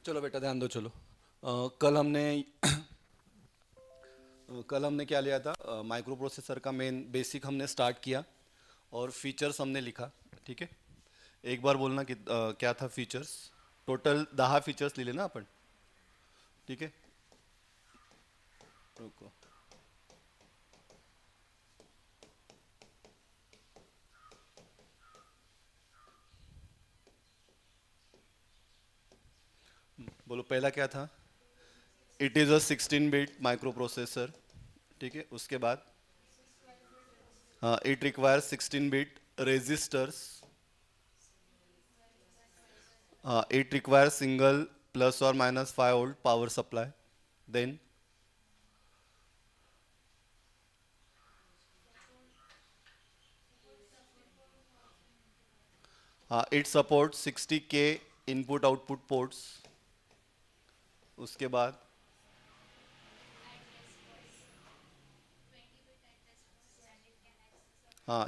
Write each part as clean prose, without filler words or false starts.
चलो बेटा ध्यान दो। चलो कल हमने कल हमने क्या लिया था? माइक्रो प्रोसेसर का मेन बेसिक हमने स्टार्ट किया और फीचर्स हमने लिखा। ठीक है, एक बार बोलना कि क्या था फीचर्स। टोटल 10 फीचर्स लिहिले ना आपण. ठीक है, रुको. बोलो पहला क्या था? It is a 16 bit microprocessor. ठीक है, उसके बाद it requires 16 bit registers. It requires single plus or minus 5 volt power supply. Then it supports 60K input output ports. उसके बाद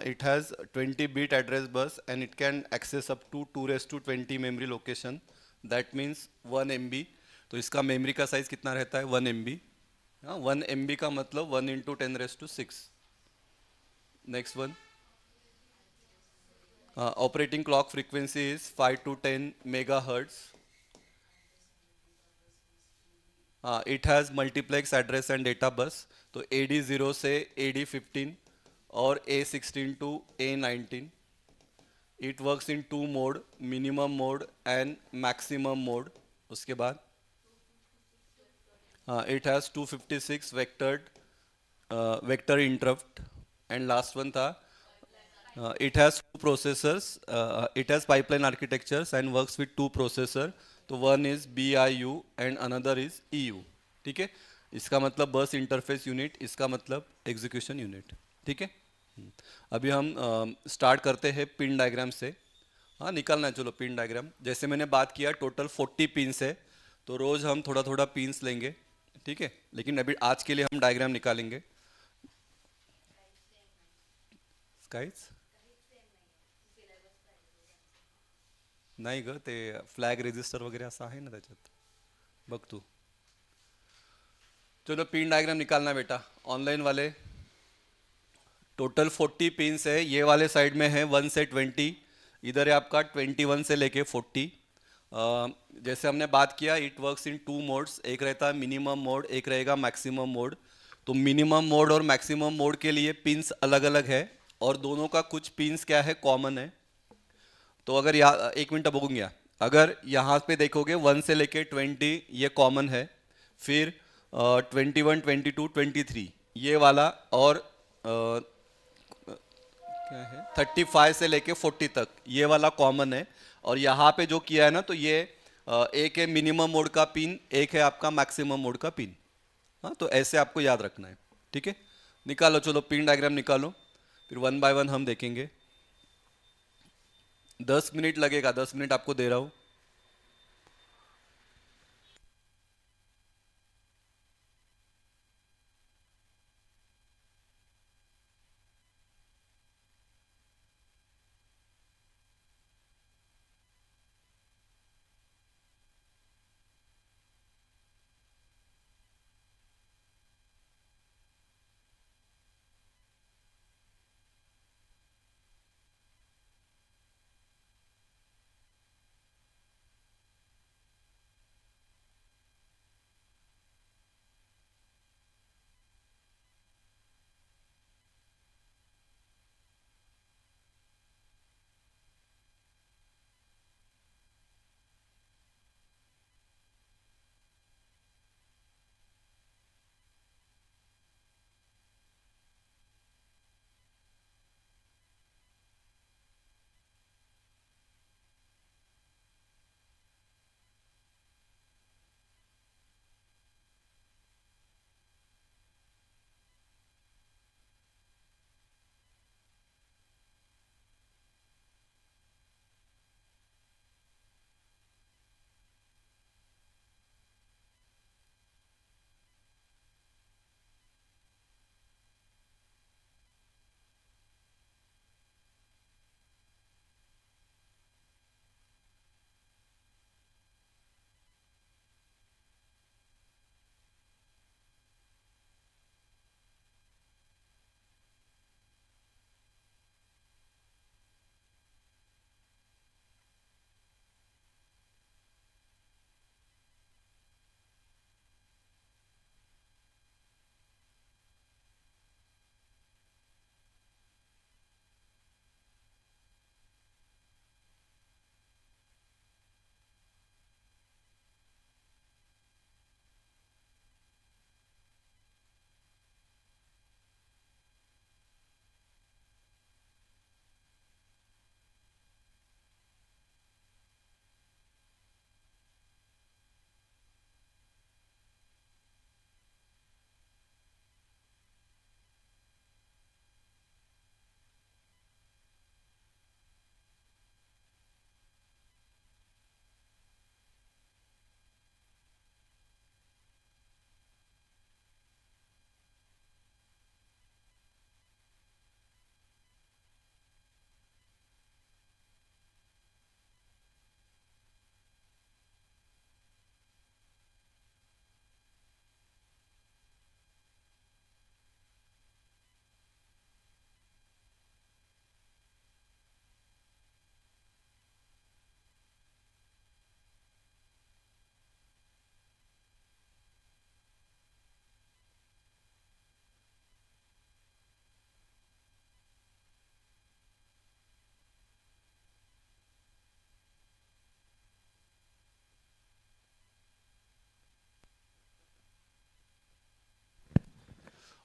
it has 20 bit address bus and it can access up to 2 raised to 20 memory location. That means 1 MB. तो इसका memory का size कितना रहता है? 1 MB. हाँ, 1 MB का मतलब 1 into 10 raised to 6. Next one. Operating clock frequency is 5 to 10 megahertz. It has multiplex address and data bus. तो AD0 से AD15 और A16 to A19. It works in two mode, minimum mode and maximum mode. उसके बाद it has 256 vector interrupt. And last one था it has two processors. It has pipeline architectures and works with two processor. तो one is BIU and another is EU. ठीक है, इसका मतलब बस interface unit, इसका मतलब एग्जीक्यूशन यूनिट. ठीक है. अभी हम स्टार्ट करते हैं पिन डायग्राम से. हाँ, निकालना है. चलो पिन डायग्राम. जैसे मैंने बात किया टोटल 40 पिन्स है, तो रोज़ हम थोड़ा थोड़ा पिन्स लेंगे. ठीक है, लेकिन अभी आज के लिए हम डायग्राम निकालेंगे. स्काइज नाही ग, ते फ्लॅग रेजिस्टर वगैरे असं आहे ना त्याच्यात. बघ तू. चलो पिन डायग्राम निकालना बेटा. ऑनलाइन वाले टोटल 40 पिन्स है. ये वाले साइड में है 1 से 20. इधर है आपका 21 से लेके 40. जैसे हमने बात किया it works in two modes. एक रहता है मिनिमम मोड, एक रहेगा मैक्सिमम मोड. तो मिनिमम मोड और मैक्सिमम मोड के लिए पिन्स अलग अलग है और दोनों का कुछ पिन्स क्या है, कॉमन है. तो अगर यहाँ एक मिनट बघून घ्या. अगर यहाँ पे देखोगे 1 से लेके 20 ये कॉमन है. फिर 21, 22, 23 ये वाला और क्या है 35 से लेके 40 तक ये वाला कॉमन है. और यहाँ पे जो किया है ना, तो ये एक है मिनिमम मोड का पिन, एक है आपका मैक्सिमम मोड का पिन. हाँ, तो ऐसे आपको याद रखना है. ठीक है, निकालो. चलो पिन डायग्राम निकालो, फिर वन बाय वन हम देखेंगे. 10 मिनट लगेगा, 10 मिनट आपको दे रहा हूँ.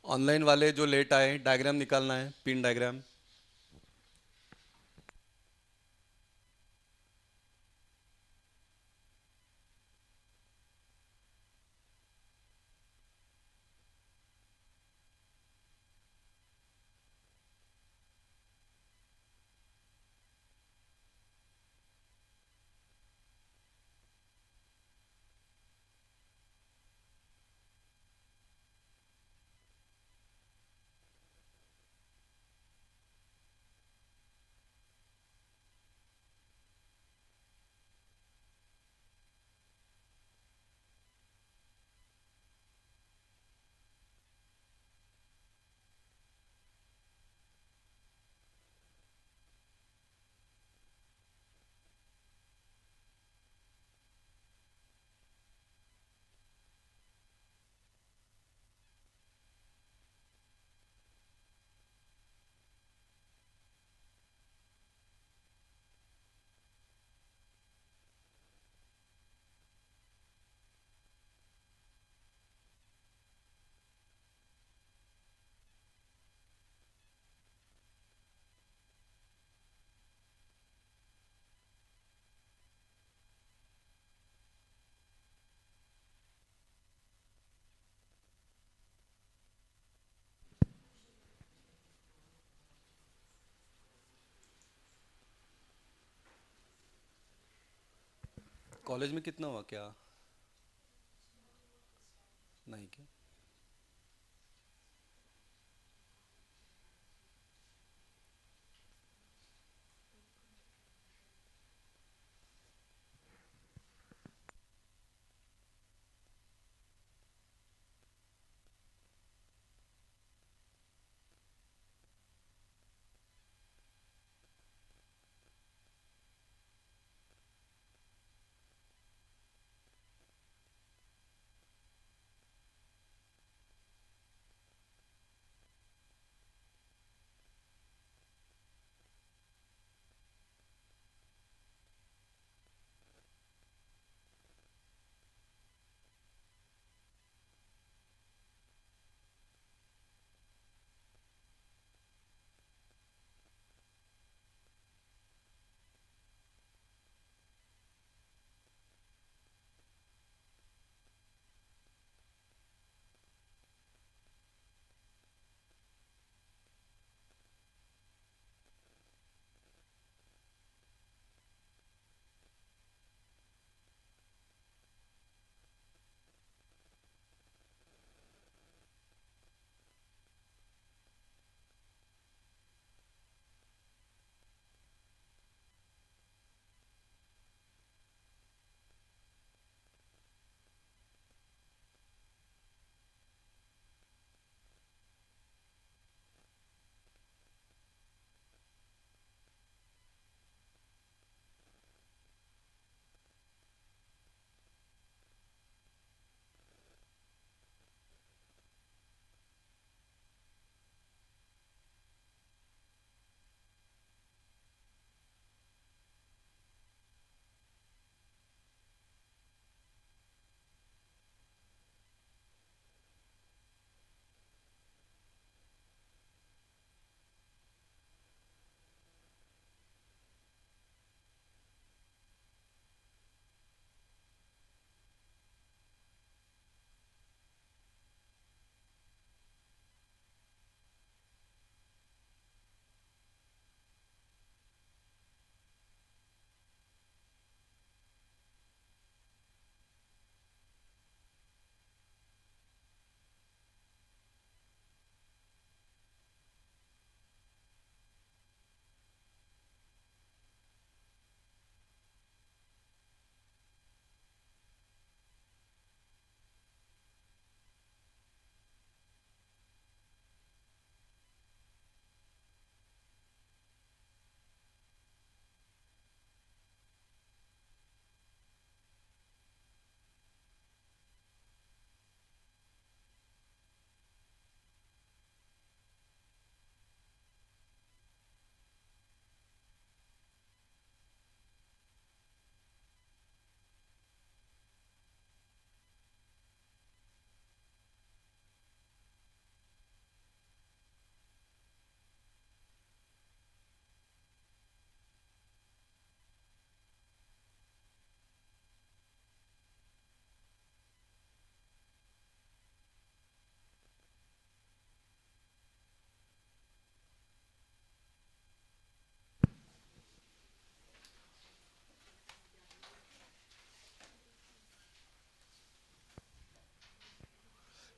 ऑनलाइन वाले जो लेट आए, डायग्राम निकालना है, पिन डायग्राम। कॉलेज में कितना हुआ क्या? नहीं क्या?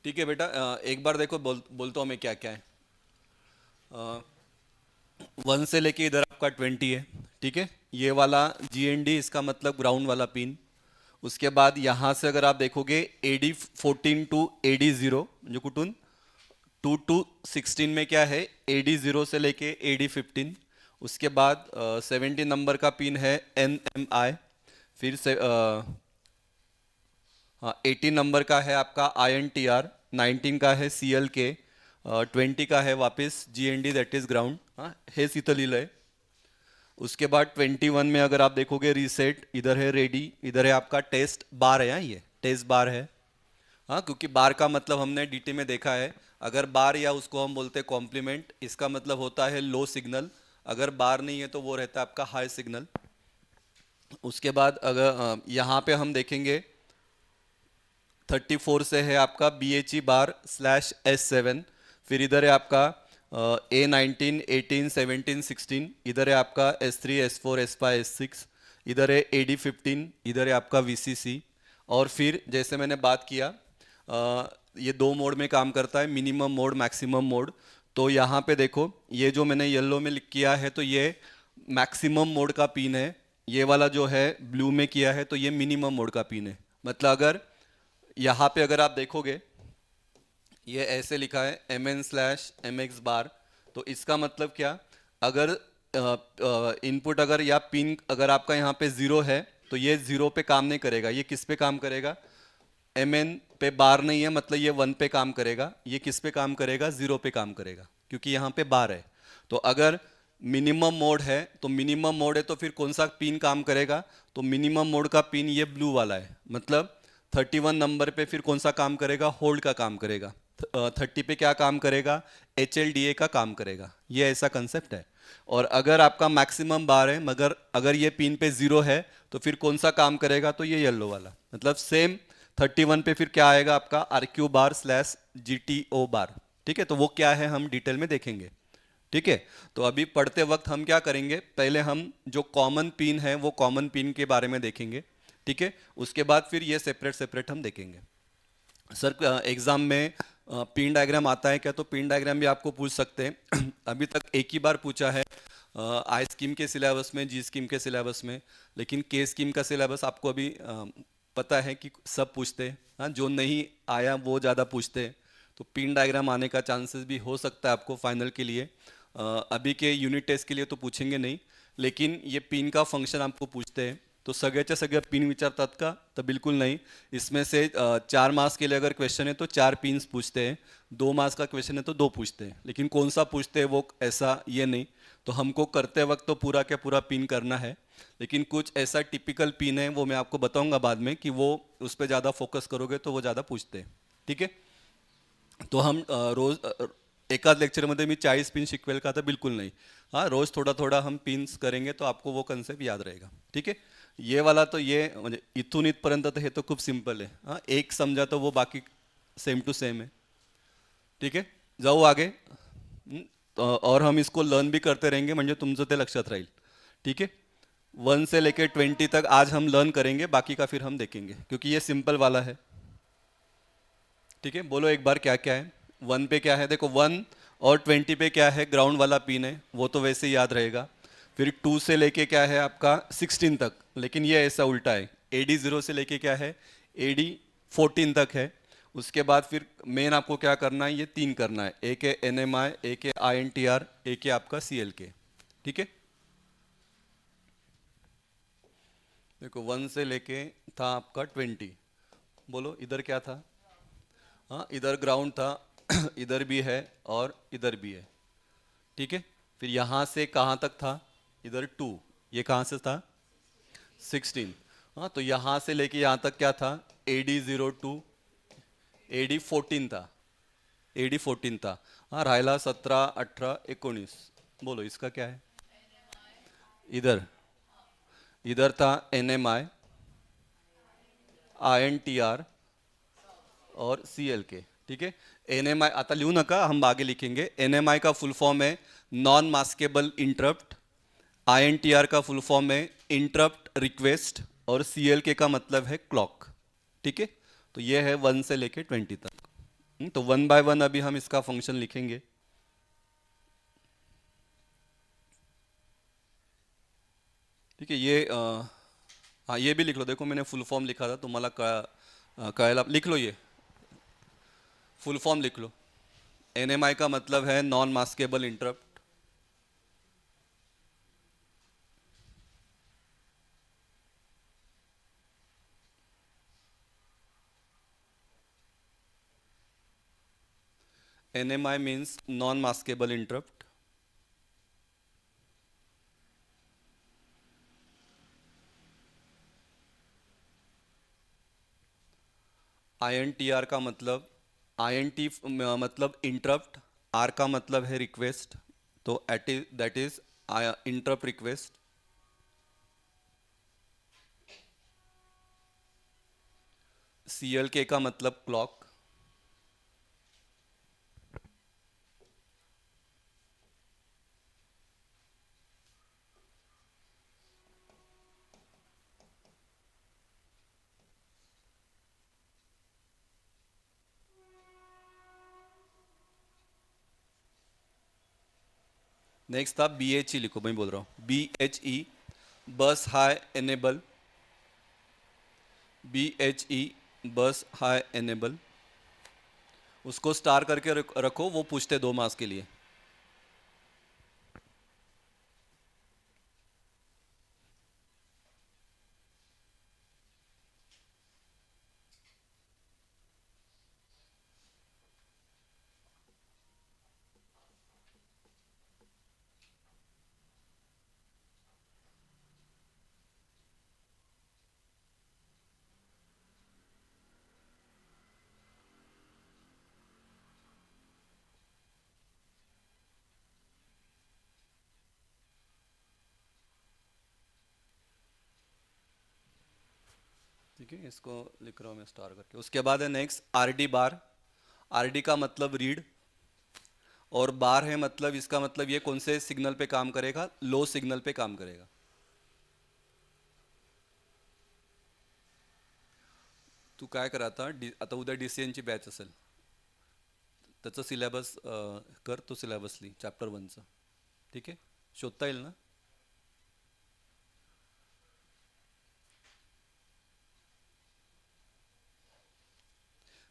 ठीक है बेटा, एक बार देखो, बोलता हूँ मैं क्या क्या है। 1 से लेके इधर आपका 20 है। ठीक है, ये वाला GND, इसका मतलब ग्राउंड वाला पिन। उसके बाद यहाँ से अगर आप देखोगे AD14 टू AD0, म्हणजे कुठून 2 to 16 में क्या है, AD0 से लेके AD15। उसके बाद 17 नंबर का पिन है NMI। फिर से हाँ, 18 नंबर का है आपका INTR, 19 का है CLK, 20 का है वापस GND, दैट इज ग्राउंड। हाँ, हे इथं लिहिलंय। उसके बाद 21 में अगर आप देखोगे रीसेट, इधर है रेडी, इधर है आपका टेस्ट बार है। हाँ, ये टेस्ट बार है। हाँ, क्योंकि बार का मतलब हमने DT में देखा है, अगर बार या उसको हम बोलते हैं कॉम्प्लीमेंट, इसका मतलब होता है लो सिग्नल। अगर बार नहीं है तो वो रहता है आपका हाई सिग्नल। उसके बाद अगर यहाँ पे हम देखेंगे 34 से है आपका BHE बार स्लैश S7। फिर इधर है आपका A19, 18, 17, 16। इधर है आपका S3, S4, S5, S6। इधर है AD15, इधर है आपका VCC। और फिर जैसे मैंने बात किया, ये दो मोड में काम करता है, मिनिमम मोड, मैक्सिमम मोड। तो यहाँ पे देखो, ये जो मैंने येलो में लिख किया है तो ये मैक्सिमम मोड का पिन है। ये वाला जो है ब्लू में किया है तो ये मिनिमम मोड का पिन है। मतलब अगर यहाँ पे अगर आप देखोगे, ये ऐसे लिखा है MN/MX बार। तो इसका मतलब क्या, अगर इनपुट अगर या पिन अगर आपका यहाँ पे 0 है तो ये 0 पे काम नहीं करेगा। ये किस पे काम करेगा, MN पे बार नहीं है, मतलब ये 1 पे काम करेगा। ये किस पे काम करेगा, 0 पे काम करेगा, क्योंकि यहाँ पे बार है। तो अगर मिनिमम मोड है तो मिनिमम मोड है तो फिर कौन सा पिन काम करेगा, तो मिनिमम मोड का पिन ये ब्लू वाला है। मतलब 31 नंबर पे फिर कौन सा काम करेगा, होल्ड का काम करेगा। 30 पे क्या काम करेगा, HLDA का काम करेगा। ये ऐसा कंसेप्ट है। और अगर आपका मैक्सिमम बार है मगर अगर ये पिन पे 0 है तो फिर कौन सा काम करेगा, तो ये येलो वाला। मतलब सेम 31 पे फिर क्या आएगा आपका RQ बार स्लैश GTO बार। ठीक है, तो वो क्या है हम डिटेल में देखेंगे। ठीक है, तो अभी पढ़ते वक्त हम क्या करेंगे, पहले हम जो कॉमन पिन है वो कॉमन पिन के बारे में देखेंगे। ठीक है, उसके बाद फिर ये सेपरेट सेपरेट हम देखेंगे। सर एग्जाम में पिन डायग्राम आता है क्या, तो पिन डायग्राम भी आपको पूछ सकते हैं। अभी तक एक ही बार पूछा है, आई स्कीम के सिलेबस में, जी स्कीम के सिलेबस में। लेकिन के स्कीम का सिलेबस आपको अभी पता है कि सब पूछते हैं। हाँ, जो नहीं आया वो ज़्यादा पूछते हैं। तो पिन डायग्राम आने का चांसेस भी हो सकता है आपको फाइनल के लिए। अभी के यूनिट टेस्ट के लिए तो पूछेंगे नहीं, लेकिन ये पिन का फंक्शन आपको पूछते हैं। तो सगळ्याच्या सगळ्या पिन विचारतात का, तो बिल्कुल नहीं। इसमें से 4 मार्क्स के लिए अगर क्वेश्चन है तो 4 पिन्स पूछते हैं, 2 मार्क्स का क्वेश्चन है तो 2 पूछते हैं। लेकिन कौन सा पूछते हैं वो ऐसा ये नहीं। तो हमको करते वक्त तो पूरा क्या पूरा पिन करना है, लेकिन कुछ ऐसा टिपिकल पिन है वो मैं आपको बताऊंगा बाद में कि वो उस पर ज़्यादा फोकस करोगे तो वो ज़्यादा पूछते हैं। ठीक है, तो हम रोज एकाच लेक्चरमध्ये मी 40 पिन शिकवेल का, तर बिल्कुल नहीं। हाँ, रोज थोड़ा थोड़ा हम पिन्स करेंगे तो आपको वो कंसेप्ट याद रहेगा। ठीक है, ये वाला तो ये म्हणजे इथून इथपर्यंत तर हे तो खूप सिंपल है। हाँ, एक समझा तो वो बाकी सेम टू सेम है। ठीक है, जाऊ आगे। और हम इसको लर्न भी करते रहेंगे, म्हणजे तुमचं ते लक्षात राहील। ठीक है, 1 से लेके 20 तक आज हम लर्न करेंगे, बाकी का फिर हम देखेंगे, क्योंकि ये सिंपल वाला है। ठीक है, बोलो एक बार क्या क्या है। 1 पे क्या है, देखो 1 और 20 पे क्या है, ग्राउंड वाला पिन है, वो तो वैसे ही याद रहेगा। फिर 2 से लेके क्या है आपका 16 तक, लेकिन ये ऐसा उल्टा है। AD0 से लेके क्या है, AD14 तक है। उसके बाद फिर मेन आपको क्या करना है, ये 3 करना है। एक है NMI, एक है INTR, एक है आपका CLK। ठीक है, देखो 1 से लेके था आपका 20। बोलो इधर क्या था, हाँ इधर ग्राउंड था। इधर भी है और इधर भी है। ठीक है, फिर यहाँ से कहाँ तक था, इधर 2। ये कहाँ से था, 16। हाँ, तो यहाँ से लेके यहाँ तक क्या था, AD02, AD14 था, AD14 था। हाँ, राहिला 17, 18, 19। बोलो इसका क्या है, इधर इधर था NMI, INTR और CLK। ठीक है, NMI आता लिहू नका, हम आगे लिखेंगे। NMI का फुल फॉर्म है नॉन मास्केबल इंटरप्ट, INTR का फुल फॉर्म है इंटरप्ट रिक्वेस्ट, और CLK का मतलब है क्लॉक। ठीक है, तो ये है 1 से लेके 20 तक। तो वन बाय वन अभी हम इसका फंक्शन लिखेंगे. ठीक है. हाँ, ये भी लिख लो. देखो मैंने फुल फॉर्म लिखा था, तुम्हाला कळायला. लिख लो ये फुल फॉर्म लिख लो. एनएमआई का मतलब है non maskable interrupt. NMI means non maskable interrupt. INTR का मतलब, INT मतलब इंटरप्ट, आर का मतलब है रिक्वेस्ट, तो that is interrupt request. CLK का मतलब क्लॉक. नेक्स्ट था BHE. लिखो, मैं बोल रहा हूँ BHE, बस हाई एनेबल. BHE बस हाई एनेबल. उसको स्टार करके रखो, वो पूछते 2 मास के लिए. ठीक है, इसको लिख रहा हूँ मैं स्टार करके. उसके बाद है नेक्स्ट RD बार. RD का मतलब रीड, और बार है मतलब, इसका मतलब ये कौन से सिग्नल पे काम करेगा, लो सिग्नल पे काम करेगा. तू काय करा आता, आता उद्या DCN ची बॅच असेल, त्याचं सिलेबस कर, तो सिलेबस ली चॅप्टर 1चा. ठीक आहे, शोधता येईल ना.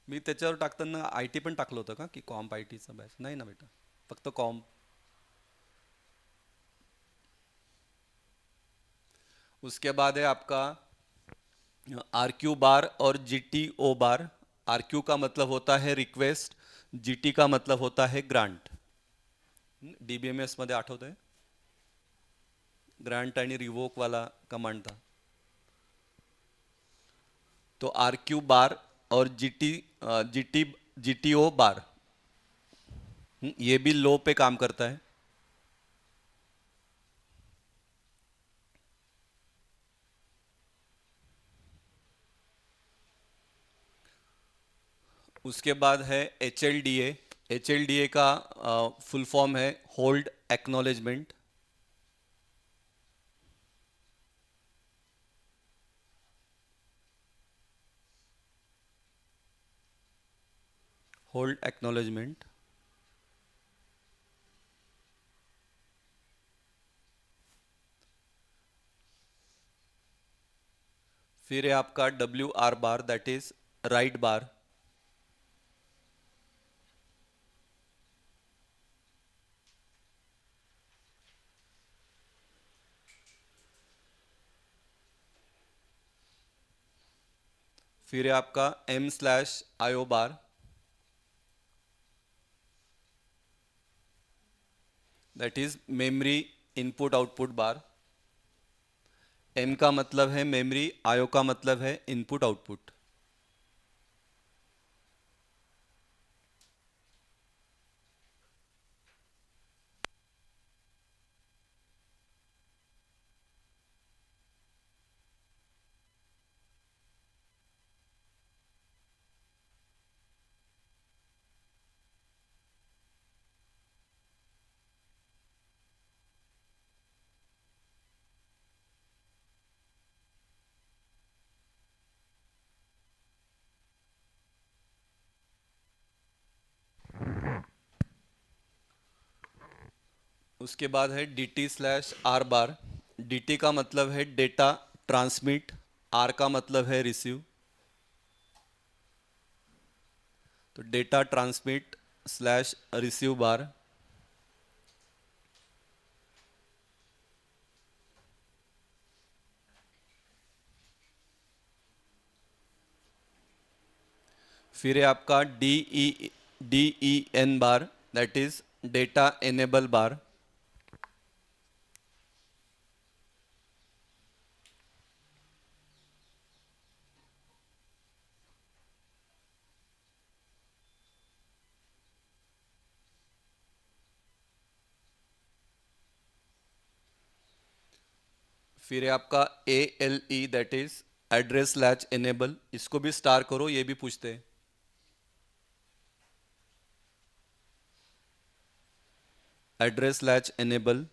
मी त्याच्यावर टाकताना IT पण टाकलं होतं का, की कॉम्प ITचा बॅच? नाही ना बेटा, फक्त कॉम्प. उसके बाद है आपका RQ बार और GTO बार. RQ का मतलब होता है रिक्वेस्ट, GT का मतलब होता है ग्रांट. DBMS मध्ये आठवत आहे, ग्रांट आणि रिवोक वाला कमांड था. तो RQ बार और GTO बार, ये भी लो पे काम करता है. उसके बाद है HLDA. HLDA का फुल फॉर्म है होल्ड एक्नॉलेजमेंट. Hold acknowledgement. फिर है आपका WR bar, that is write bar. फिर है आपका M/IO bar, that is memory input output bar. M का मतलब है मेमरी, IO का मतलब है इनपुट आउटपुट. उसके बाद है dt/r बार। dt का मतलब है डेटा ट्रांसमिट, r का मतलब है रिसीव, तो data transmit slash receive bar. फिर है आपका DEN bar, that is data enable bar. फिर है आपका ALE, that is address latch enable. इसको भी स्टार करो, ये भी पूछते हैं। Address latch enable.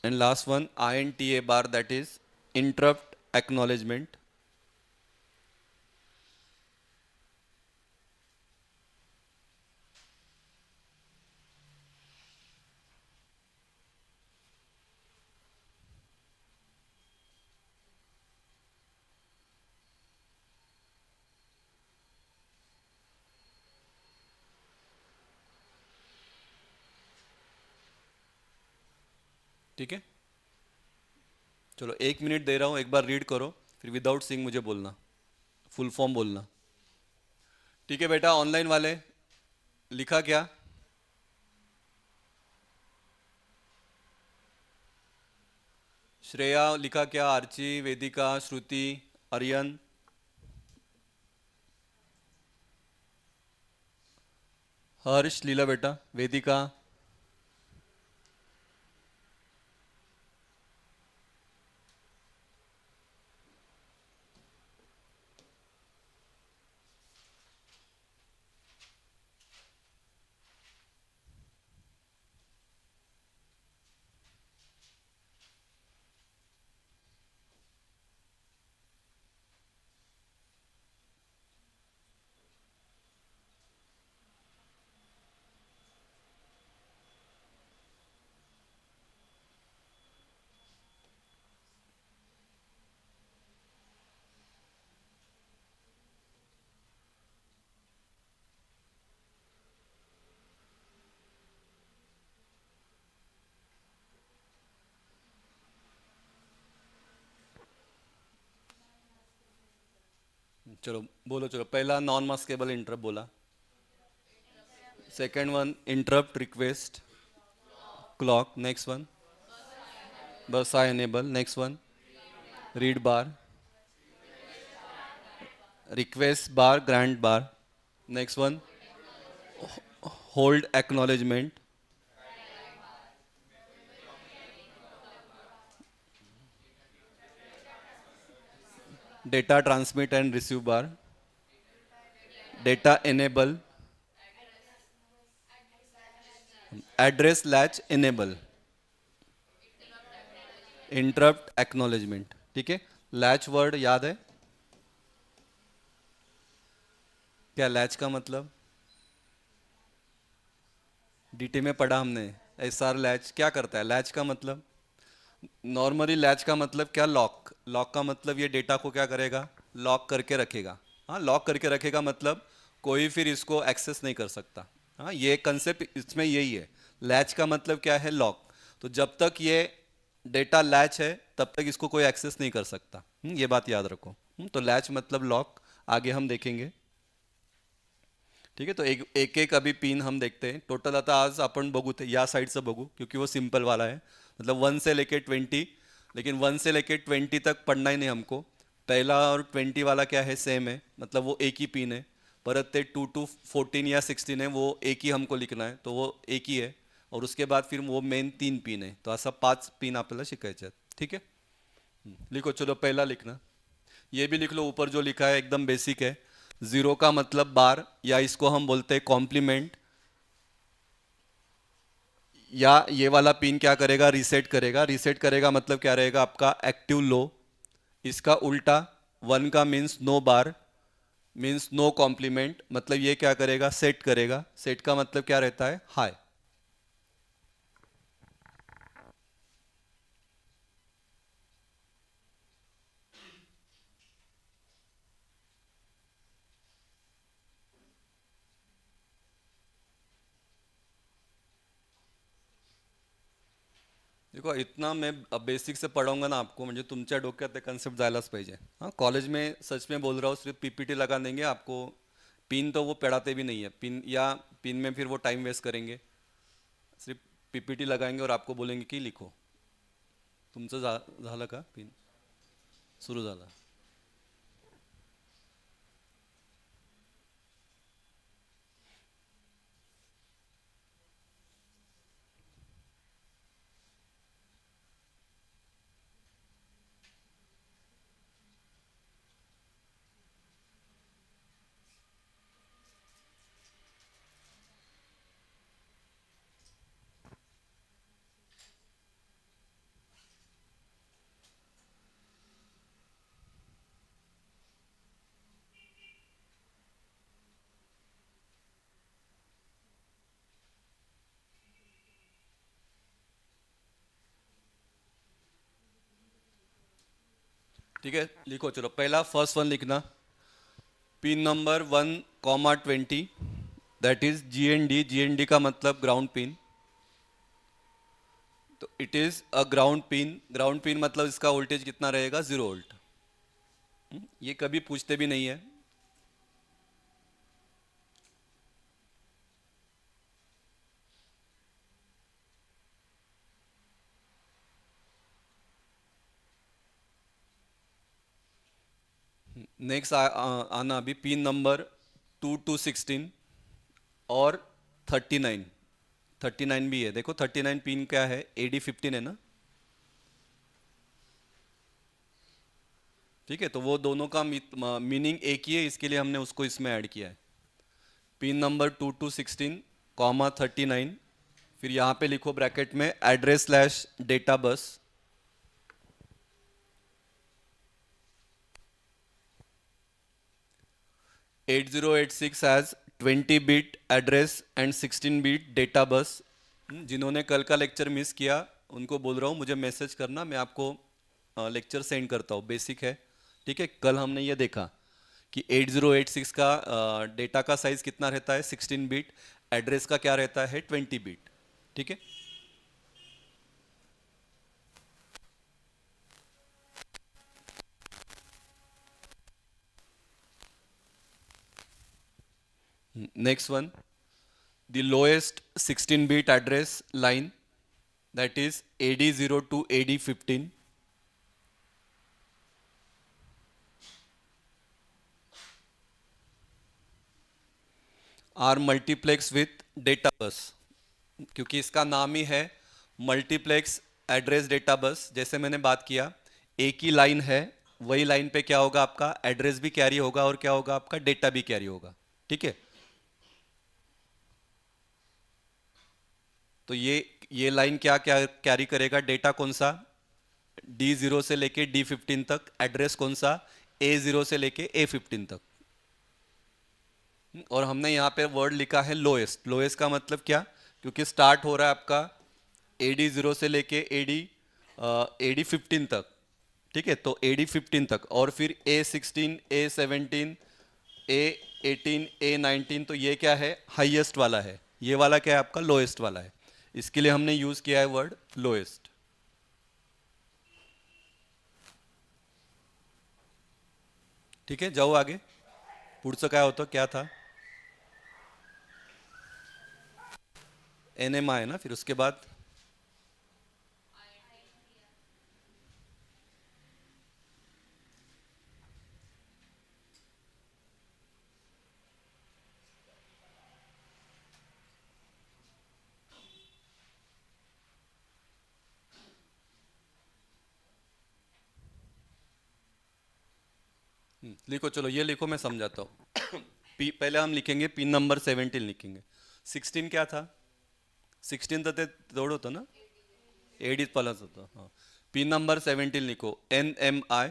And last one INTA bar, that is interrupt acknowledgement. ठीक है, चलो 1 मिनट दे रहा हूँ, एक बार रीड करो, फिर विदाउट सिंग मुझे बोलना, फुल फॉर्म बोलना। ठीक है बेटा, ऑनलाइन वाले लिखा क्या? श्रेया लिखा क्या? आर्ची, वेदिका, श्रुति, आर्यन, हर्ष, लीला बेटा, वेदिका, चलो बोलो, चलो पहला नॉन मास्केबल इंटरप्ट बोला, second one interrupt request clock, next one bus I enable, next one read bar, request bar, grant bar, next one hold acknowledgement, data transmit and receive bar, data enable, address latch enable, interrupt acknowledgement. ठीक है, latch word याद है क्या? Latch का मतलब DT में पढ़ा हमने, SR लैच क्या करता है? लैच का मतलब नॉर्मली लैच का मतलब क्या? लॉक। लॉक का मतलब ये डेटा को क्या करेगा? लॉक करके रखेगा। हाँ, लॉक करके रखेगा मतलब कोई फिर इसको एक्सेस नहीं कर सकता। हाँ, ये कंसेप्ट इसमें यही है। लैच का मतलब क्या है? लॉक। तो जब तक ये डेटा लैच है तब तक इसको कोई एक्सेस नहीं कर सकता। ये बात याद रखो। तो लैच मतलब लॉक, आगे हम देखेंगे। ठीक आहे, तो एक एक अभी पिन हम देखते हैं टोटल। आता आज आपण बघू ते या साइडचं बघू, क्योंकि वो सिंपल वाला है, मतलब 1 से लेके 20, लेकिन 1 से लेके 20 तक पढ़ना ही नहीं हमको। पहला और 20 वाला क्या है? सेम है, मतलब वो एक ही पिन है। परत ते 2 to 14 या 16 है, वो एक ही हमको लिखना है, तो वो एक ही है। और उसके बाद फिर वो मेन 3 पिन है, तो ऐसा 5 पिन आपल्याला शिकायचे आहेत। ठीक है, लिखो, चलो पहला लिखना। ये भी लिख लो, ऊपर जो लिखा है एकदम बेसिक है। जीरो का मतलब बार, या इसको हम बोलते हैं कॉम्प्लीमेंट। या ये वाला पिन क्या करेगा, रीसेट करेगा। रीसेट करेगा मतलब क्या रहेगा आपका, एक्टिव लो। इसका उल्टा, वन का मीन्स नो बार, मीन्स नो कॉम्प्लीमेंट, मतलब ये क्या करेगा, सेट करेगा। सेट का मतलब क्या रहता है, हाई। देखो इतना मैं अब बेसिक से पढ़ाऊंगा ना आपको, म्हणजे तुमच्या डोक्यात ते कन्सेप्ट जायलाच पाहिजे। हाँ, कॉलेज में सच में बोल रहा हूँ, सिर्फ पीपीटी लगा देंगे आपको, पिन तो वो पढ़ाते भी नहीं है। पिन या पिन में फिर वो टाइम वेस्ट करेंगे। सिर्फ पीपीटी लगाएंगे और आपको बोलेंगे कि लिखो। तुमचं झालं का पिन सुरू झाला? ठीक है, लिखो। चलो पहला फर्स्ट वन लिखना, pin number 1,20, that is GND। GND का मतलब ग्राउंड पिन। तो it is a ground pin. Ground pin मतलब इसका वोल्टेज कितना रहेगा, 0 वोल्ट। ये कभी पूछते भी नहीं है। नेक्स्ट आना अभी पिन नंबर 2 to 16 और 39। 39 भी है, देखो 39 पिन क्या है, AD15 है ना। ठीक है, तो वो दोनों का मीनिंग एक ही है, इसके लिए हमने उसको इसमें ऐड किया है। Pin number 2 to 16, 39। फिर यहाँ पे लिखो ब्रैकेट में address slash data bus. 8086 has 20 bit address and 16 bit data bus. जिन्होंने कल का लेक्चर मिस किया उनको बोल रहा हूँ मुझे मैसेज करना, मैं आपको लेक्चर सेंड करता हूँ। बेसिक है, ठीक है। कल हमने ये देखा कि 8086 का डेटा का साइज कितना रहता है, 16 बिट। एड्रेस का क्या रहता है, 20 बिट। ठीक है। Next one, the lowest 16 bit address line, that is AD0 to AD15, are multiplex with data bus. क्योंकि इसका नाम ही है मल्टीप्लेक्स एड्रेस डेटा बस। जैसे मैंने बात किया, एक ही लाइन है, वही लाइन पे क्या होगा, आपका एड्रेस भी कैरी होगा और क्या होगा, आपका डेटा भी कैरी होगा। ठीक है। तो ये लाइन क्या क्या कैरी करेगा, डेटा कौन सा, D0 से लेके D15 तक। एड्रेस कौन सा, A0 से लेके A15 तक। और हमने यहाँ पे वर्ड लिखा है लोएस्ट। लोएस्ट का मतलब क्या, क्योंकि स्टार्ट हो रहा है आपका AD0 से लेके AD15 तक। ठीक है, तो AD15 तक, और फिर A16, A17, A18, A19, तो ये क्या है, हाईएस्ट वाला है। ये वाला क्या है, आपका लोएस्ट वाला है। इसके लिए हमने यूज किया है वर्ड लोएस्ट। ठीक है, जाओ आगे। पुढचं काय होतं, क्या था, NMI है ना, फिर उसके बाद लिखो। चलो ये लिखो, मैं समझाता हूँ। पहले हम लिखेंगे पिन नंबर 17 लिखेंगे। 16 क्या था, 16 तर ते तेवढं होतं ना, 8 प्लस होतं. हां. पिन नंबर 17 लिखो, NMI.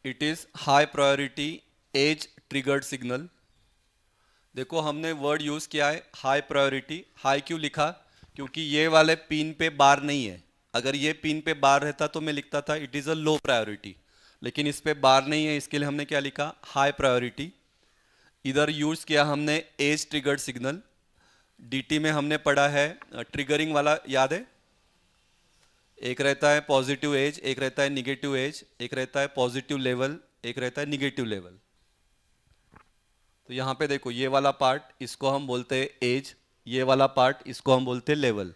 It is high priority edge triggered signal. देखो हमने वर्ड यूज़ किया है हाई प्रायोरिटी. हाई क्यों लिखा? क्योंकि ये वाले पिन पे बार नहीं है. अगर ये पिन पे बार रहता तो मैं लिखता था it is a low priority, लेकिन इस पे बार नहीं है, इसके लिए हमने क्या लिखा? High priority. इधर यूज़ किया हमने एज ट्रिगर्ड सिग्नल. डीटी में हमने पढ़ा है ट्रिगरिंग वाला, याद है? एक रहता है पॉजिटिव एज, एक रहता है निगेटिव एज, एक रहता है पॉजिटिव लेवल, एक रहता है निगेटिव लेवल. तो यहाँ पे देखो ये वाला पार्ट इसको हम बोलते हैं एज, ये वाला पार्ट इसको हम बोलते हैं लेवल.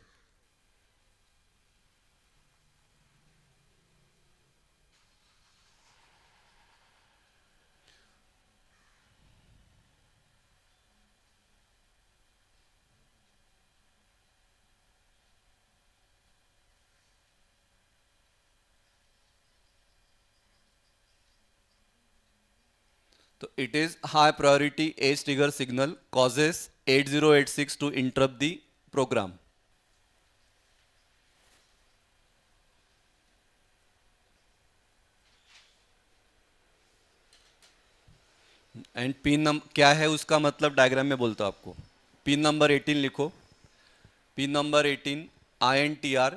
तो it is high priority edge trigger signal causes 8086 to interrupt the program. And pin number क्या है उसका मतलब डायग्राम में बोलता हूं आपको. पिन नंबर 18 लिखो. पिन नंबर 18 INTR,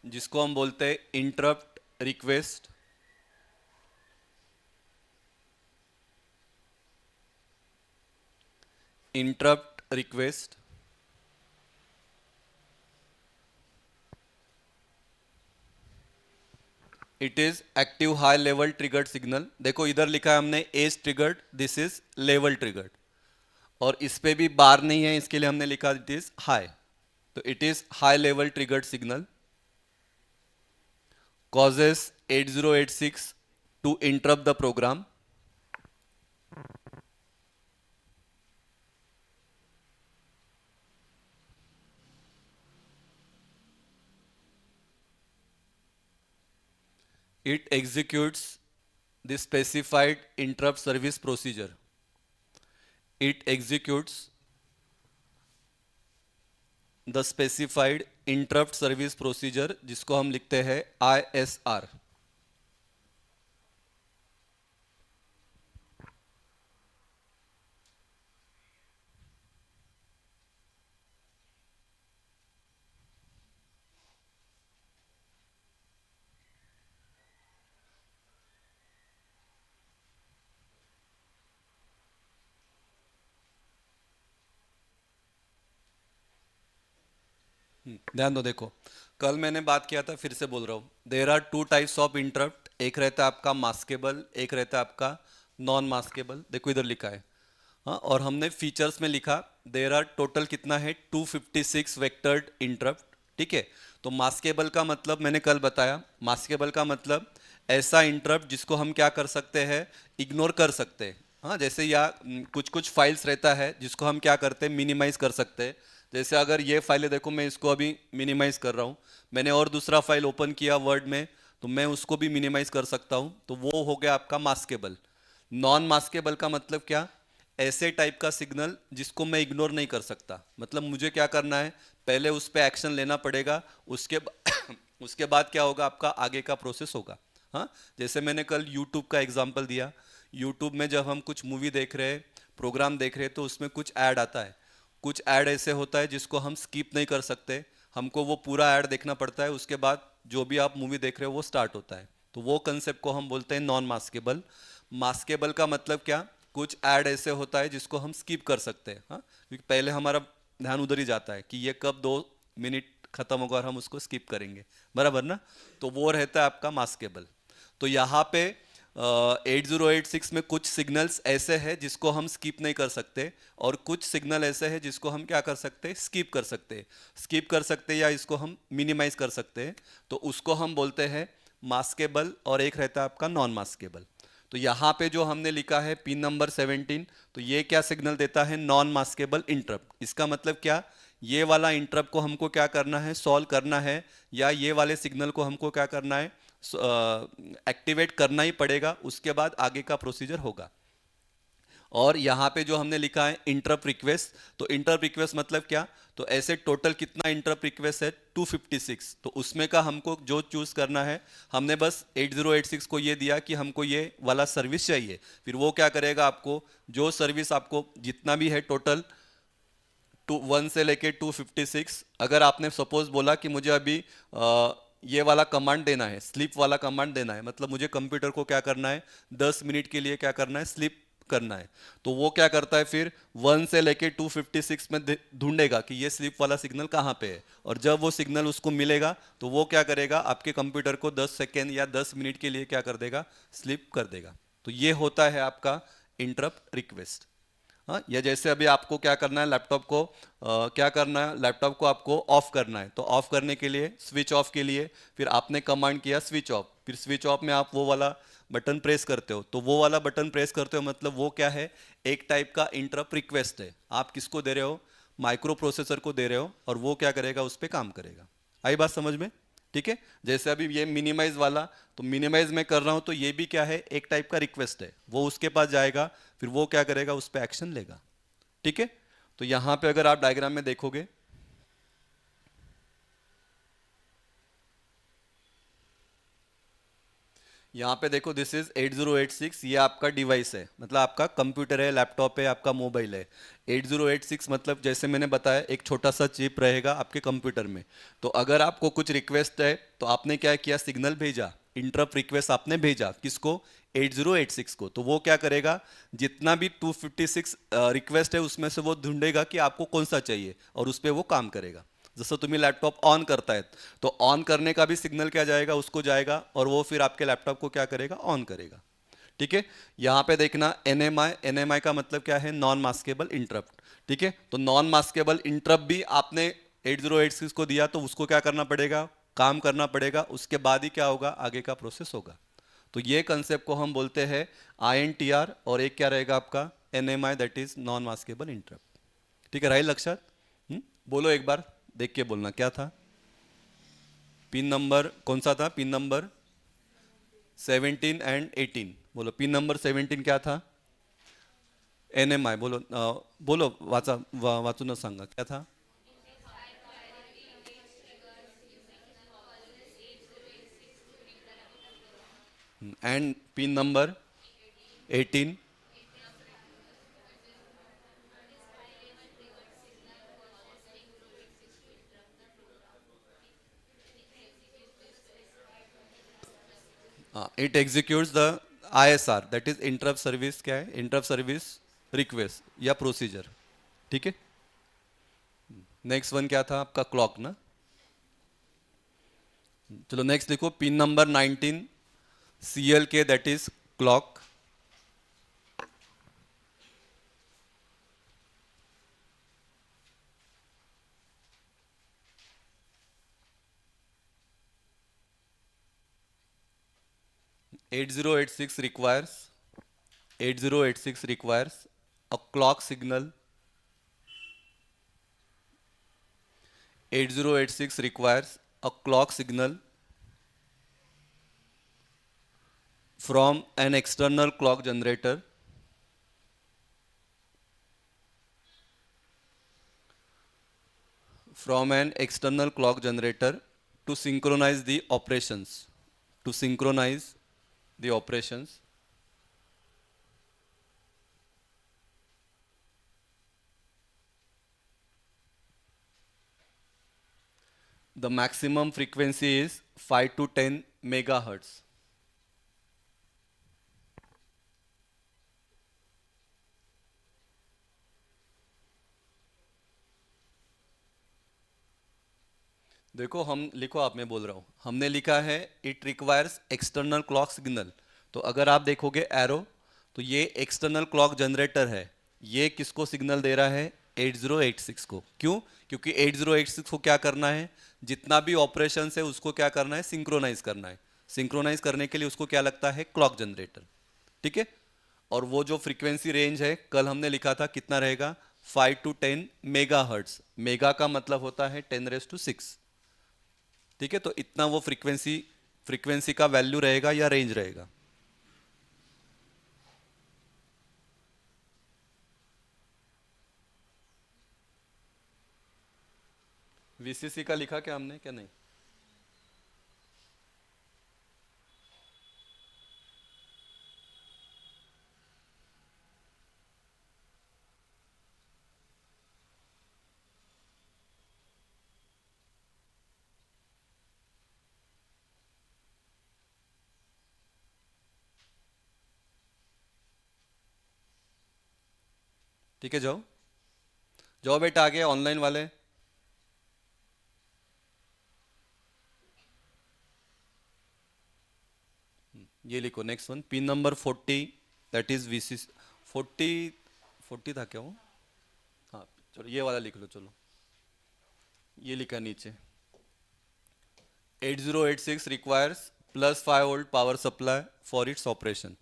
जिसको हम बोलते हैं interrupt request. Interrupt request. It is active high level triggered signal. देखो इधर लिखा है हमने edge triggered, this is level triggered. और इस पे भी बार नहीं है, इसके लिए हमने लिखा इट इज हाई. तो it is high level triggered signal causes 8086 to interrupt the program. It executes the specified interrupt service procedure. It executes the specified interrupt service procedure, जिसको हम लिखते हैं ISR. ध्यान दो. देखो कल मैंने बात किया था, फिर से बोल रहा हूँ. There are two types of interrupt. एक रहता है आपका मास्केबल, एक रहता है आपका नॉन मास्केबल. देखो इधर लिखा है. हाँ, और हमने फीचर्स में लिखा देर आर टोटल कितना है 256 वेक्टर्ड इंटरप्ट. ठीक है. तो मास्केबल का मतलब मैंने कल बताया. मास्केबल का मतलब ऐसा इंटरप्ट जिसको हम क्या कर सकते हैं, इग्नोर कर सकते हैं. हाँ, जैसे या कुछ कुछ फाइल्स रहता है जिसको हम क्या करते हैं, मिनिमाइज कर सकते हैं. जैसे अगर ये फाइल है, देखो मैं इसको अभी मिनिमाइज कर रहा हूँ. मैंने और दूसरा फाइल ओपन किया वर्ड में, तो मैं उसको भी मिनिमाइज कर सकता हूँ. तो वो हो गया आपका मास्केबल. नॉन मास्केबल का मतलब क्या? ऐसे टाइप का सिग्नल जिसको मैं इग्नोर नहीं कर सकता. मतलब मुझे क्या करना है, पहले उस पर एक्शन लेना पड़ेगा, उसके उसके बाद क्या होगा, आपका आगे का प्रोसेस होगा. हाँ, जैसे मैंने कल यूट्यूब का एग्जांपल दिया. यूट्यूब में जब हम कुछ मूवी देख रहे हैं, प्रोग्राम देख रहे हैं, तो उसमें कुछ ऐड आता है. कुछ ऐड ऐसे होता है जिसको हम स्किप नहीं कर सकते, हमको वो पूरा ऐड देखना पड़ता है. उसके बाद जो भी आप मूवी देख रहे हो वो स्टार्ट होता है. तो वो कंसेप्ट को हम बोलते हैं नॉन मास्केबल. मास्केबल का मतलब क्या? कुछ ऐड ऐसे होता है जिसको हम स्किप कर सकते हैं. हाँ, क्योंकि पहले हमारा ध्यान उधर ही जाता है कि ये कब 2 मिनट खत्म होगा और हम उसको स्किप करेंगे. बराबर ना? तो वो रहता है आपका मास्केबल. तो यहाँ पे 8086 में कुछ सिग्नल्स ऐसे हैं जिसको हम स्किप नहीं कर सकते, और कुछ सिग्नल ऐसे हैं जिसको हम क्या कर सकते हैं, स्किप कर सकते हैं. स्किप कर सकते हैं या इसको हम मिनिमाइज कर सकते हैं. तो उसको हम बोलते हैं मास्केबल, और एक रहता है आपका नॉन मास्केबल. तो यहाँ पे जो हमने लिखा है पिन नंबर 17, तो ये क्या सिग्नल देता है, नॉन मास्केबल इंटरप्ट. इसका मतलब क्या? ये वाला इंटरप्ट को हमको क्या करना है, सॉल्व करना है, या ये वाले सिग्नल को हमको क्या करना है, एक्टिवेट करना ही पड़ेगा, उसके बाद आगे का प्रोसीजर होगा। और यहाँ पे जो हमने लिखा है इंटरप्ट रिक्वेस्ट, तो इंटरप्ट रिक्वेस्ट मतलब क्या, तो ऐसे टोटल कितना इंटरप्ट रिक्वेस्ट है 256, तो उसमें का हमको जो चूज करना है, हमने बस 8086 को ये दिया कि हमको ये वाला सर्विस चाहिए, फिर वो क्या करेगा, आपको जो सर्विस आपको जितना भी है टोटल 1 से लेके 256, अगर आपने सपोज बोला कि मुझे अभी ये वाला कमांड देना है, स्लीप वाला कमांड देना है, मतलब मुझे कंप्यूटर को क्या करना है, 10 मिनट के लिए क्या करना है, स्लीप करना है, तो वो क्या करता है, फिर 1 से लेके 256 में ढूंढेगा कि ये स्लीप वाला सिग्नल कहाँ पे है, और जब वो सिग्नल उसको मिलेगा तो वो क्या करेगा, आपके कंप्यूटर को 10 सेकेंड या 10 मिनट के लिए क्या कर देगा, स्लीप कर देगा। तो ये होता है आपका इंटरप्ट रिक्वेस्ट। हाँ, या जैसे अभी आपको क्या करना है, लैपटॉप को क्या करना है, लैपटॉप को आपको ऑफ करना है, तो ऑफ करने के लिए, स्विच ऑफ के लिए, फिर आपने कमांड किया स्विच ऑफ, फिर स्विच ऑफ में आप वो वाला बटन प्रेस करते हो, तो वो वाला बटन प्रेस करते हो मतलब वो क्या है, एक टाइप का इंटरप्ट रिक्वेस्ट है। आप किसको दे रहे हो, माइक्रो प्रोसेसर को दे रहे हो, और वो क्या करेगा, उस पर काम करेगा। आई बात समझ में? ठीक है, जैसे अभी ये मिनिमाइज वाला, तो मिनिमाइज में कर रहा हूं, तो ये भी क्या है, एक टाइप का रिक्वेस्ट है, वो उसके पास जाएगा, फिर वो क्या करेगा, उस पर एक्शन लेगा। ठीक है, तो यहां पे अगर आप डायग्राम में देखोगे, यहाँ पे देखो, दिस इज 8086, ये आपका डिवाइस है, मतलब आपका कंप्यूटर है, लैपटॉप है, आपका मोबाइल है। 8086 मतलब जैसे मैंने बताया, एक छोटा सा चिप रहेगा आपके कंप्यूटर में। तो अगर आपको कुछ रिक्वेस्ट है, तो आपने क्या किया, सिग्नल भेजा, इंटरप्ट रिक्वेस्ट आपने भेजा, किसको, 8086 को, तो वो क्या करेगा, जितना भी 256 रिक्वेस्ट है उसमें से वो ढूंढेगा कि आपको कौन सा चाहिए, और उस पर वो काम करेगा। जैसे तुम्हें लैपटॉप ऑन करता है, तो ऑन करने का भी सिग्नल क्या जाएगा, उसको जाएगा, और वो फिर आपके लैपटॉप को क्या करेगा, ऑन करेगा। ठीक है, यहाँ पे देखना एनएमआई, एनएमआई का मतलब क्या है, नॉन मास्केबल इंटरप्ट। ठीक है, तो नॉन मास्केबल इंटरप्ट भी आपने 8086 को दिया, तो उसको क्या करना पड़ेगा, काम करना पड़ेगा, उसके बाद ही क्या होगा, आगे का प्रोसेस होगा। तो ये कंसेप्ट को हम बोलते हैं आईएनटीआर, और एक क्या रहेगा आपका, NMI, that is non maskable interrupt. ठीक है, राइट लक्षात? बोलो एक बार, देख के बोलना क्या था। पिन नंबर कौन सा था, पिन नंबर 17 एंड 18, बोलो पिन नंबर 17 क्या था, एनएमआई, बोलो बोलो, वाचूनच सांगा क्या था। And pin number 18, it executes the ISR, that is interrupt service, क्या है, इंटरप्ट सर्विस रिक्वेस्ट या प्रोसीजर। ठीक है, नेक्स्ट वन क्या था आपका, क्लॉक ना। चलो नेक्स्ट देखो, पिन नंबर 19 सीएल के, that is clock. 8086 requires 8086 requires a clock signal. 8086 requires a clock signal from an external clock generator to synchronize the operations, to synchronize the operations. The maximum frequency is 5 to 10 megahertz. देखो, हम लिखो, आप, मैं बोल रहा हूँ, हमने लिखा है it requires external clock signal, तो अगर आप देखोगे एरो, तो ये एक्सटर्नल क्लॉक जनरेटर है, ये किसको सिग्नल दे रहा है, 8086 को। क्यों? क्योंकि 8086 को क्या करना है, जितना भी ऑपरेशन है उसको क्या करना है, सिंक्रोनाइज करना है। सिंक्रोनाइज करने के लिए उसको क्या लगता है, क्लॉक जनरेटर। ठीक है, और वो जो फ्रीक्वेंसी रेंज है, कल हमने लिखा था कितना रहेगा, 5 to 10 मेगा हर्ट्स। मेगा का मतलब होता है 10⁻⁶। ठीक है, तो इतना वो फ्रीक्वेंसी फ्रीक्वेंसी का वैल्यू रहेगा या रेंज रहेगा। वीसीसी का लिखा क्या हमने, क्या नहीं? ठीक है, जाओ जाओ बेटा आगे, ऑनलाइन वाले। ये लिखो next one, pin number 40, that is VC 40। 40 था क्या वो? हाँ, चलो ये वाला लिख लो, चलो ये लिखा नीचे। 8086 requires +5 volt power supply for its operation.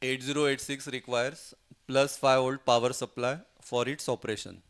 8086 requires +5 volt power supply for its operation.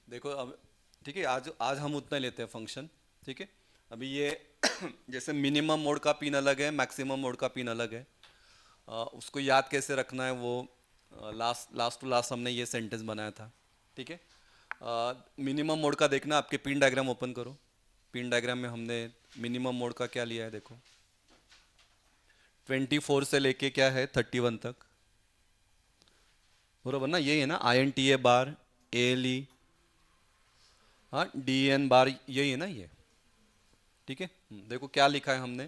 देखो अब, ठीक है, आज आज हम उतना ही लेते हैं फंक्शन। ठीक है, अभी ये जैसे मिनिमम मोड का पिन अलग है, मैक्सिमम मोड का पिन अलग है। उसको याद कैसे रखना है वो, लास्ट लास्ट टू लास्ट हमने ये सेंटेंस बनाया था। ठीक है, मिनिमम मोड का देखना, आपके पिन डायग्राम ओपन करो। पिन डायग्राम में हमने मिनिमम मोड का क्या लिया है देखो। 24 से लेके क्या है 31 तक, बरोबर ना? यही है ना, INTA बार, ALE, हाँ DN बार, यही है ना ये। ठीक है, देखो क्या लिखा है हमने।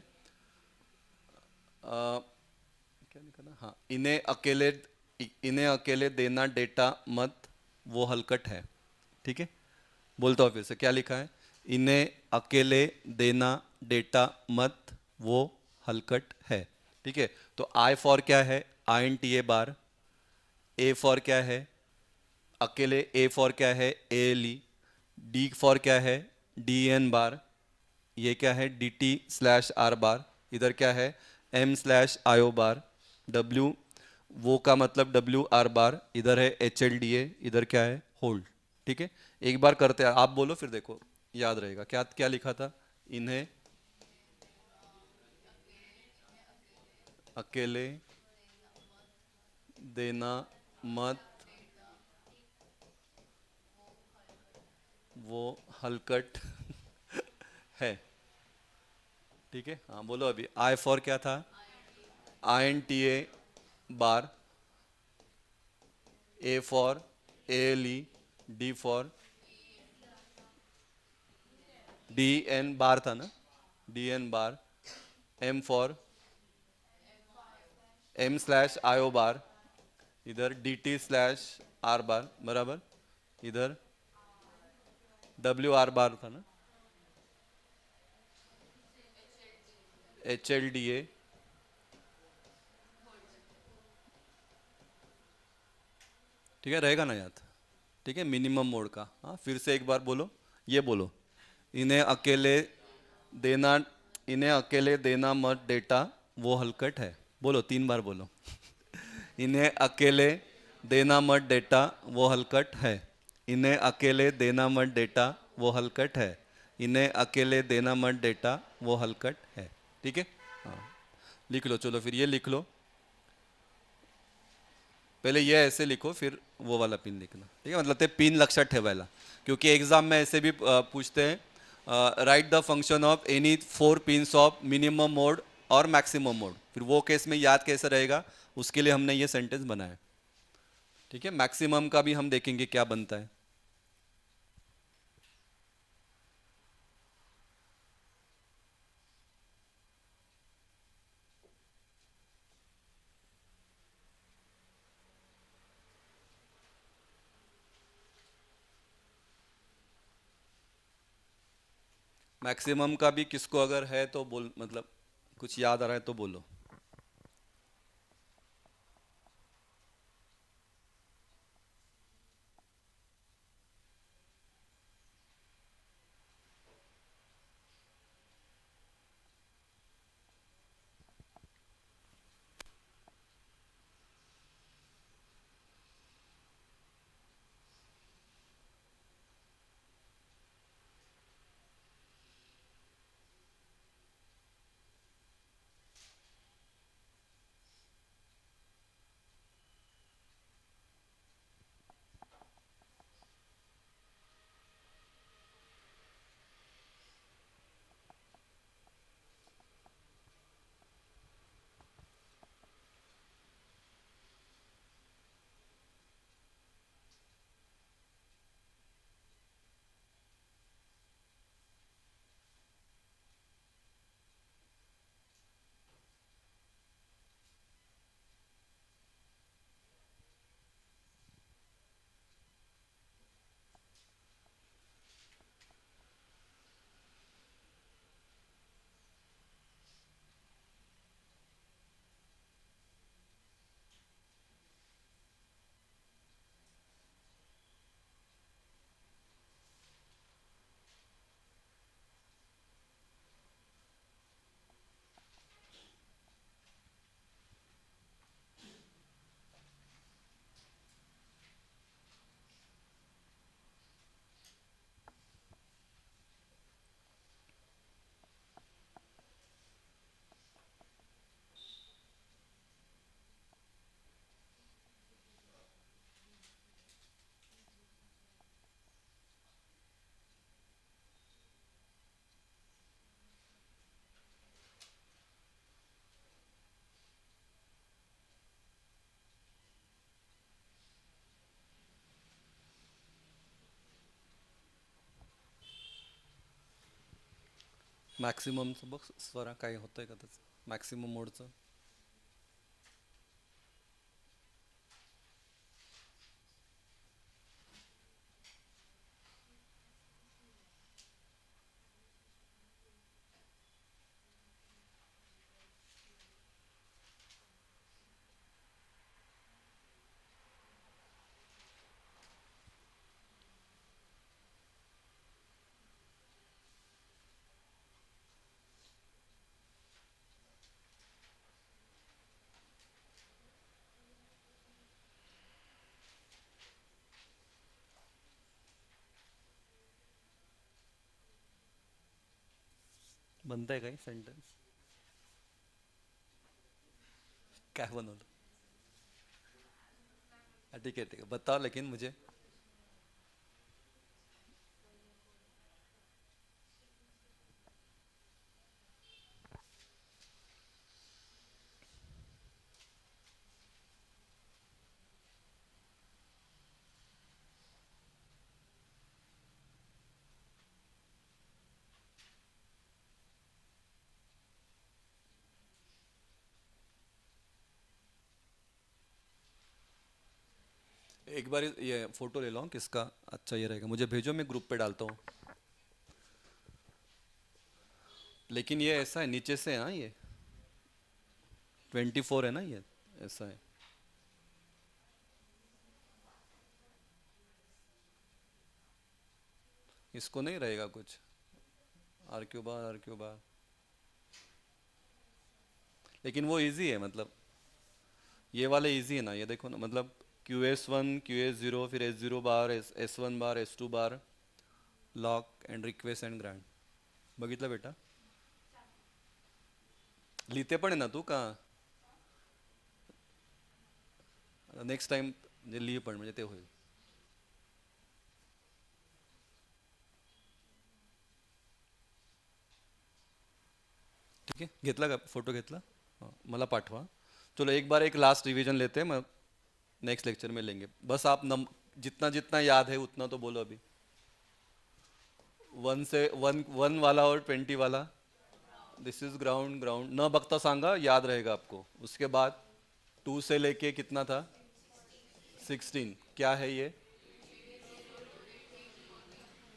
क्या लिखा था, हाँ, इन्हें अकेले देना डेटा मत, वो हलकट है। ठीक है, बोलता हूँ फिर से, क्या लिखा है? इन्हें अकेले देना डेटा मत, वो हलकट है। ठीक है, तो आई फॉर क्या है? INTA bar. ए फॉर क्या है? अकेले ए फॉर क्या है? ALE। डी फॉर क्या है? DN बार। ये क्या है? DT/R बार। इधर क्या है? M/IO बार। W, वो का मतलब WR बार। इधर है HLDA, इधर क्या है? होल्ड। ठीक है, एक बार करते हैं, आप बोलो फिर देखो याद रहेगा। क्या क्या लिखा था? इन्हें अकेले देना मत, वो हलकट है। ठीक है, हाँ बोलो अभी। आई फॉर क्या था? INTA bar. A for ALE। D for DN bar था ना, DN bar. M for M slash IO bar, इधर D T slash R bar, बराबर, इधर डब्ल्यू आर बार था ना, एच एल डी ए, ठीक है, रहेगा ना याद? ठीक है, मिनिमम मोड का। हाँ, फिर से एक बार बोलो, ये बोलो, इन्हें अकेले देना, इन्हें अकेले देना मत डेटा, वो हलकट है। बोलो, 3 बार बोलो। इन्हें अकेले देना मत डेटा, वो हलकट है। इन्हें अकेले देना मत डेटा, वो हलकट है। इन्हें अकेले देना मत डेटा, वो हलकट है। ठीक है, हाँ, लिख लो। चलो फिर ये लिख लो, पहले ये ऐसे लिखो, फिर वो वाला पिन लिखना। ठीक है, मतलब ते पिन लक्षात ठेवायला, क्योंकि एग्जाम में ऐसे भी पूछते हैं, right the function of any 4 pins of minimum mode और मैक्सिमम मोड। फिर वो केस में याद कैसे रहेगा, उसके लिए हमने ये सेंटेंस बनाया। ठीक है, मैक्सिमम का भी हम देखेंगे क्या बनता है। मैक्सिमम का भी किसको अगर है तो बोल, मतलब कुछ याद आ रहा है तो बोलो। मॅक्सिममचं बघ स्वरा काय होतंय का त्याचं, मॅक्सिमम मोडचं. बनतंय काही सेंटेन्स? काय बनवलं? हाँ, ठीक है ठीक है, बताओ लेकिन मुझे. एक बार ये फोटो ले लो किसका अच्छा ये रहेगा, मुझे भेजो, मैं ग्रुप पे डालता हूँ। लेकिन ये ऐसा है, नीचे से है ना ये, 24 है ना ये, ऐसा है। इसको नहीं रहेगा कुछ, आर क्यू बार। लेकिन वो इजी है मतलब, ये वाले इजी है ना, ये देखो ना, मतलब QS1 QS0 फिर S0 bar, S1 bar, S2 bar, lock and request and grant. बघितलं बेटा, लिहिते पण आहे ना तू का? नेक्स्ट टाइम म्हणजे लिहि पण, म्हणजे ते होईल. ठीक आहे, घेतला का फोटो, घेतला? हाँ, मला पाठवा. चलो एक बार एक लास्ट रिवीजन लेते हैं, मैं नेक्स्ट लेक्चर में लेंगे. बस आप जितना जितना याद है उतना तो बोलो अभी. 1 वाला और 20 वाला, दिस इज ग्राउंड. ग्राउंड न बखता सांगा, याद रहेगा आपको. उसके बाद 2 से लेके कितना था? 16. क्या है ये?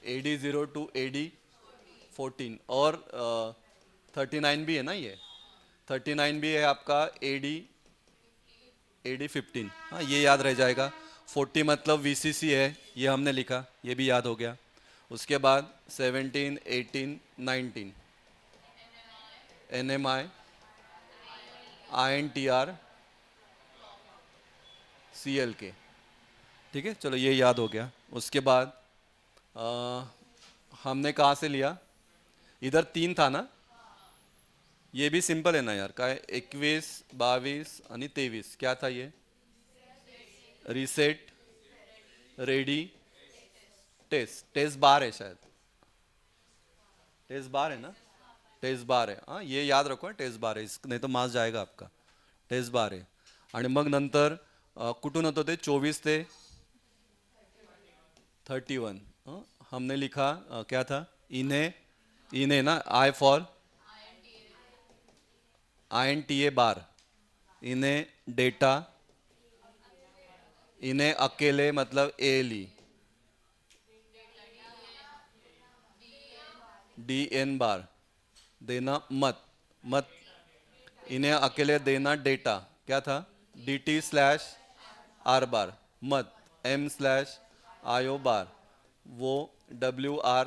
AD0 to AD14. और 39 भी है ना ये, 39 भी है आपका. AD15, हाँ ये याद रह जाएगा. 40 मतलब VCC है, ये हमने लिखा, ये भी याद हो गया. उसके बाद 17, 18, 19, NMI, INTR, CLK. ठीक है, चलो ये याद हो गया. उसके बाद अ, हमने कहाँ से लिया? इधर 3 था ना. ये भी सिंपल है ना यार, काय 21, 22 आणि 23. क्या था ये? Reset, ready, test. Test bar है शायद, टेस्ट बार है ना, टेस्ट बार आहे. हां ये याद रखो, टेस्ट बार आहे, नाही तो मार्क्स जाएगा आपका. टेस्ट बार आहे. आणि मग नंतर कुठून होतं ते? 24 ते 31. हमने लिखा क्या था? इन्हें, इन्हें ना, INTA बार. इन्हें डेटा, इन्हें अकेले मतलब ALE. DN बार देना मत, मत. इन्हें अकेले देना डेटा. क्या था? DT/R बार मत. M/IO बार. वो WR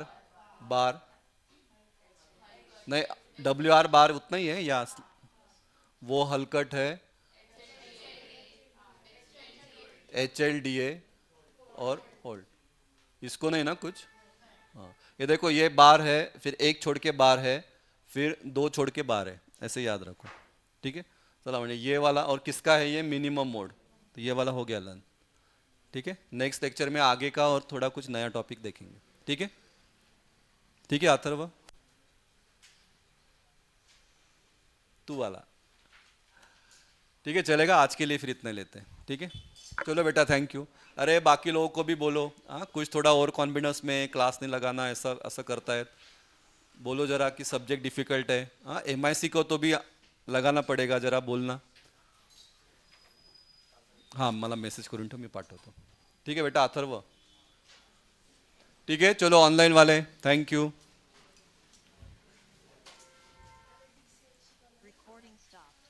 बार, नहीं WR बार उतना ही है या वो हलकट है? HLDA और होल्ड. इसको नहीं ना कुछ. हाँ, ये देखो, ये बार है, फिर एक छोड़ के बार है, फिर 2 छोड़ के बार है, ऐसे याद रखो. ठीक है, चला म्हणजे ये वाला. और किसका है ये? Minimum mode. तो ये वाला हो गया लर्न. ठीक है, नेक्स्ट लेक्चर में आगे का और थोड़ा कुछ नया टॉपिक देखेंगे. ठीक है, ठीक है अथर्व, तू वाला. ठीक है, चलेगा आज के लिए, फिर इतने लेते हैं. ठीक है, चलो बेटा, थैंक यू. अरे बाकी लोगों को भी बोलो, हाँ कुछ थोड़ा और कॉन्फिडेंस में क्लास नहीं लगाना, ऐसा ऐसा करता है. बोलो जरा कि सब्जेक्ट डिफिकल्ट है. हाँ MIC को तो भी लगाना पड़ेगा, जरा बोलना. हाँ मला मेसेज करून ठेव, मी पाठवतो. ठीक है बेटा अथर्व. ठीक है, चलो ऑनलाइन वाले, थैंक यू. Recording stopped.